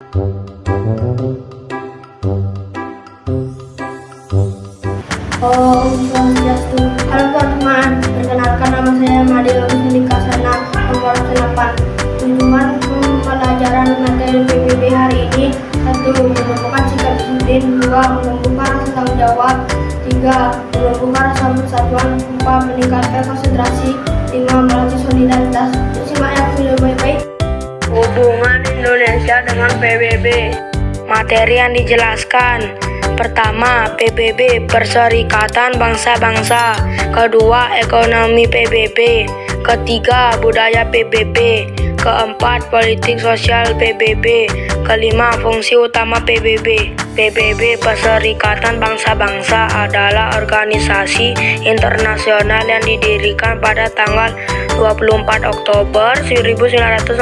Om Swastiastu. Halo teman-teman, perkenalkan nama saya Madeo Sindikasana nomor 8. Tujuan pembelajaran materi PBB hari ini: 1. Menumbuhkan sikap disiplin. 2. Menumbuhkan rasa tanggung jawab. 3. Menumbuhkan rasa persatuan. 4. Meningkatkan konsentrasi. 5. Melatih solidaritas. Simak ya video baik-baik. Hubungan Indonesia dengan PBB. Materi yang dijelaskan: pertama, PBB, Perserikatan Bangsa-Bangsa. Kedua, ekonomi PBB. Ketiga, budaya PBB. Keempat, politik sosial PBB. Kelima, fungsi utama PBB. PBB, Perserikatan Bangsa-Bangsa, adalah organisasi internasional yang didirikan pada tanggal 24 Oktober 1945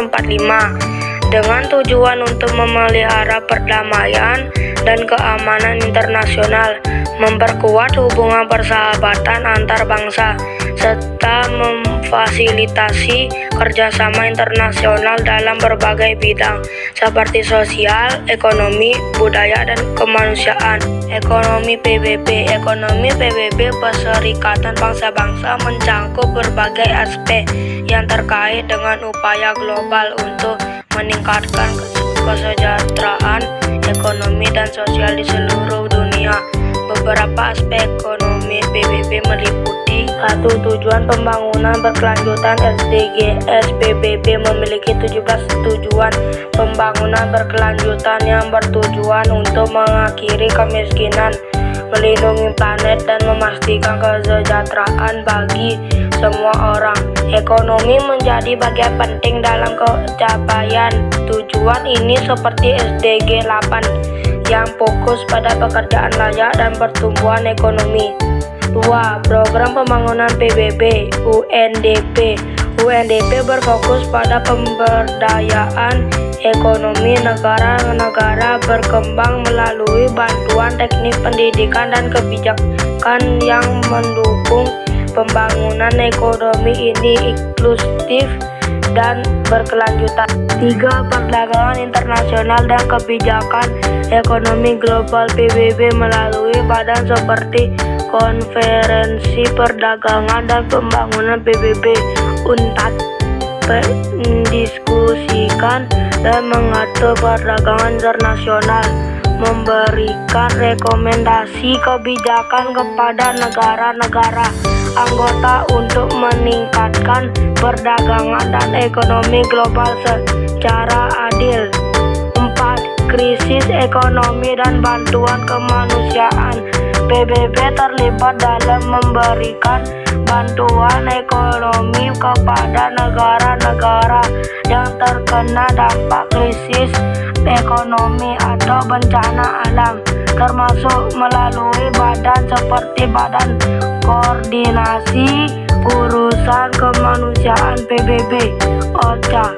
dengan tujuan untuk memelihara perdamaian dan keamanan internasional, memperkuat hubungan persahabatan antar bangsa, serta memfasilitasi kerjasama internasional dalam berbagai bidang seperti sosial, ekonomi, budaya, dan kemanusiaan. Ekonomi PBB. Ekonomi PBB Perserikatan Bangsa-Bangsa mencangkup berbagai aspek yang terkait dengan upaya global untuk meningkatkan kesejahteraan ekonomi dan sosial di seluruh dunia. Beberapa aspek ekonomi PBB meliputi: 1. Tujuan pembangunan berkelanjutan SDGs. PBB memiliki 17 tujuan pembangunan berkelanjutan yang bertujuan untuk mengakhiri kemiskinan, melindungi planet, dan memastikan kesejahteraan bagi semua orang. Ekonomi menjadi bagian penting dalam pencapaian tujuan ini, seperti SDG 8 yang fokus pada pekerjaan layak dan pertumbuhan ekonomi. 2. Program pembangunan PBB UNDP. UNDP berfokus pada pemberdayaan ekonomi negara-negara berkembang melalui bantuan teknik, pendidikan, dan kebijakan yang mendukung pembangunan ekonomi ini inklusif dan berkelanjutan. 3. Perdagangan internasional dan kebijakan ekonomi global. PBB melalui badan seperti Konferensi Perdagangan dan Pembangunan PBB UNCTAD mendiskusikan dan mengatur perdagangan internasional, memberikan rekomendasi kebijakan kepada negara-negara anggota untuk meningkatkan perdagangan dan ekonomi global secara adil. 4. Krisis ekonomi dan bantuan kemanusiaan. PBB terlibat dalam memberikan bantuan ekonomi kepada negara-negara yang terkena dampak krisis ekonomi atau bencana alam, termasuk melalui badan seperti Badan Koordinasi Urusan Kemanusiaan PBB OCHA.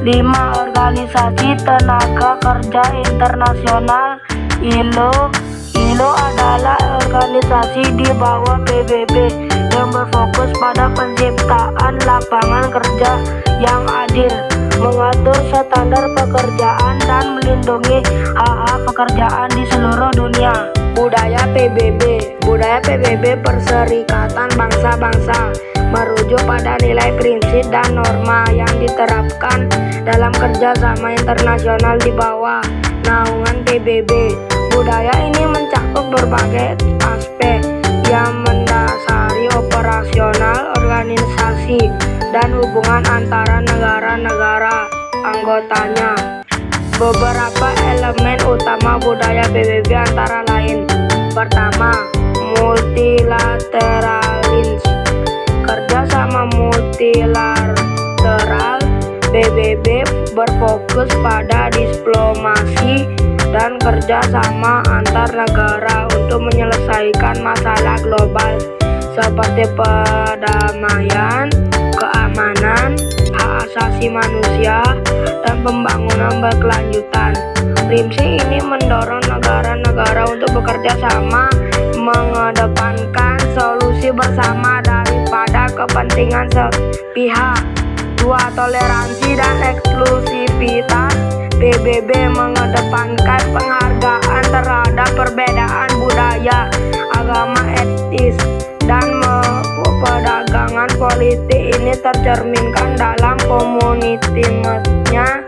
5. Organisasi Tenaga Kerja Internasional ILO. ILO adalah organisasi di bawah PBB yang berfokus pada penciptaan lapangan kerja yang adil, mengatur standar pekerjaan, dan melindungi hak-hak pekerjaan di seluruh dunia. Budaya PBB. Budaya PBB Perserikatan Bangsa-Bangsa merujuk pada nilai, prinsip, dan norma yang diterapkan dalam kerjasama internasional di bawah naungan PBB. Budaya ini mencakup berbagai aspek yang mendasari operasional organisasi dan hubungan antara negara-negara anggotanya. Beberapa elemen utama budaya PBB antara lain: pertama, multilateralisme. Kerjasama multilateral. PBB berfokus pada diplomasi dan kerjasama antar negara untuk menyelesaikan masalah global seperti perdamaian, keamanan, hak asasi manusia, dan pembangunan berkelanjutan. Prinsip ini mendorong negara-negara untuk bekerja sama, mengedepankan solusi bersama daripada kepentingan sepihak. 2. Toleransi dan eksklusif. aktivitas, PBB mengedepankan penghargaan terhadap perbedaan budaya, agama, etis, dan perdagangan politik. Ini tercerminkan dalam komitmennya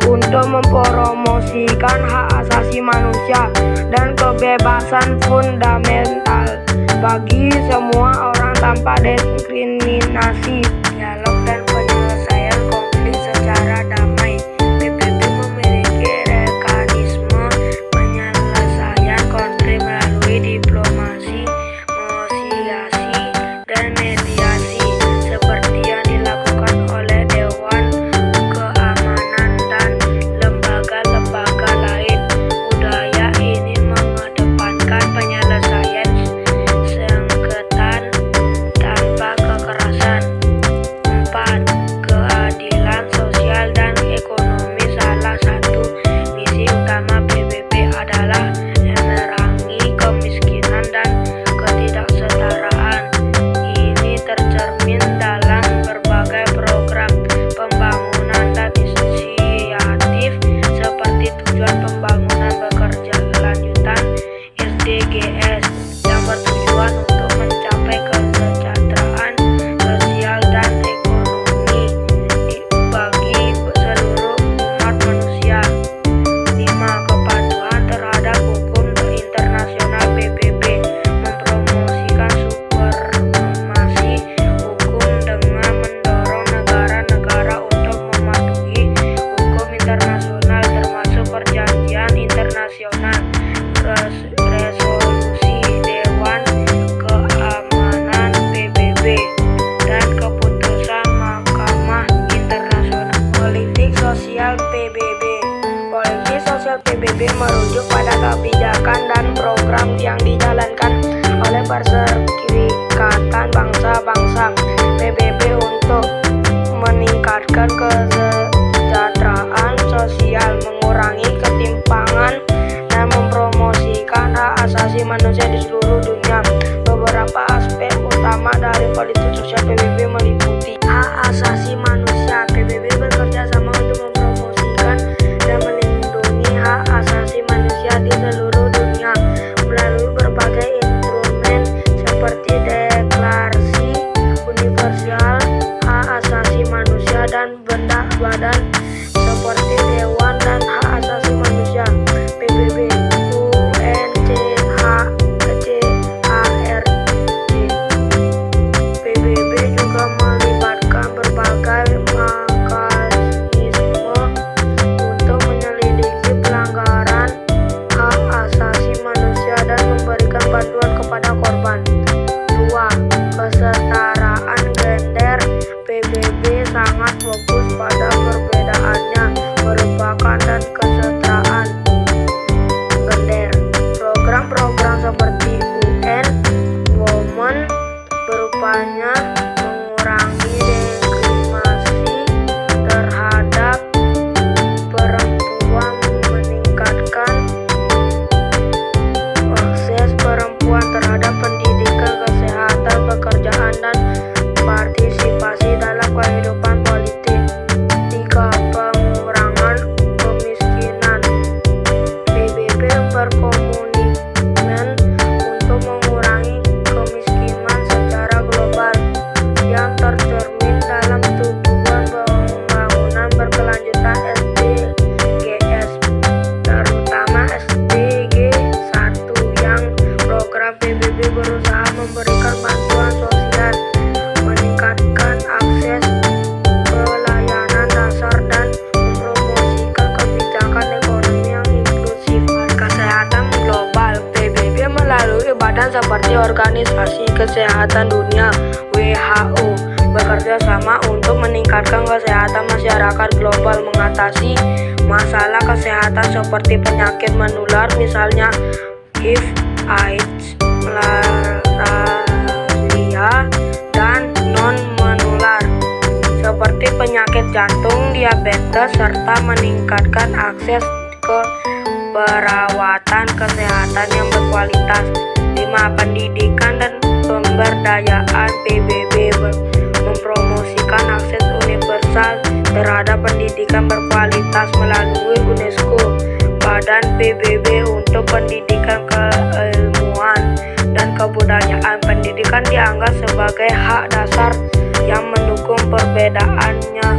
untuk mempromosikan hak asasi manusia dan kebebasan fundamental bagi semua orang tanpa diskriminasi. Dialog dan penyelesaian konflik secara damai. PBB memiliki mekanisme penyelesaian konflik melalui diplomasi, negosiasi, dan mediasi seperti yang dilakukan oleh Dewan Keamanan dan lembaga-lembaga lain. Budaya ini mengedepankan penyelesaian sengketa tanpa kekerasan. 4. Keadilan sosial dan ekonomi. Salah satu misi utama PBB adalah memerangi kemiskinan dan ketidaksetaraan. Ini tercermin dalam berbagai program pembangunan dan inisiatif seperti tujuan pembangunan berkelanjutan (SDGs) yang bertujuan untuk mencapai kesejahteraan sosial dan ekonomi bagi seluruh umat manusia. 5. Kepatuhan terhadap hukum internasional. PBB mempromosikan supremasi hukum dengan mendorong negara-negara untuk mematuhi hukum internasional, termasuk perjanjian internasional, resolusi Dewan Keamanan PBB, dan keputusan Mahkamah Internasional. Politik sosial PBB. Politik sosial PBB merujuk pada kebijakan dan program yang dijalankan oleh Perserikatan Bangsa-Bangsa PBB untuk meningkatkan kesejahteraan sosial, mengurangi ketimpangan, dan mempromosikan hak asasi manusia di seluruh dunia. Beberapa aspek utama dari politik sosial PBB meliputi hak asasi manusia. PBB bekerja sama untuk mempromosikan dan melindungi hak asasi manusia di seluruh dunia melalui berbagai instrumen seperti Deklarasi Universal Hak Asasi Manusia dan badan seperti Dewan dan Hak Asasi Manusia PBB, UNCHRC. PBB juga melibatkan berbagai mekanisme untuk menyelidiki pelanggaran hak asasi manusia dan memberikan bantuan kepada korban. 2. Kesetaraan gender. PBB sangat fokus pada perbedaannya merupakan dan kesetaraan gender. Program-program seperti UN Women berupaya mengurangi diskriminasi terhadap perempuan, meningkatkan akses perempuan terhadap pendidikan, kesehatan, pekerjaan, dan partisipasi dalam kehidupan politik. 3. Pengurangan kemiskinan. PBB berkomitmen untuk mengurangi kemiskinan secara global yang tercermin dalam tujuan pembangunan berkelanjutan (SDGs), terutama SDG 1 yang program PBB berusaha memberikan bantuan sosial, meningkatkan akses pelayanan dasar, dan mempromosikan kebijakan ekonomi yang inklusif. Kesehatan global. PBB melalui badan seperti Organisasi Kesehatan Dunia (WHO) bekerja sama untuk meningkatkan kesehatan masyarakat global, mengatasi masalah kesehatan seperti penyakit menular, misalnya HIV, AIDS, malaria, dan non-menular seperti penyakit jantung, diabetes, serta meningkatkan akses ke perawatan kesehatan yang berkualitas. 5. Pendidikan dan pemberdayaan. PBB mempromosikan akses universal terhadap pendidikan berkualitas melalui UNESCO, Badan PBB untuk Pendidikan Keilmuan dan Kebudayaan. Pendidikan dianggap sebagai hak dasar yang mendukung perbedaannya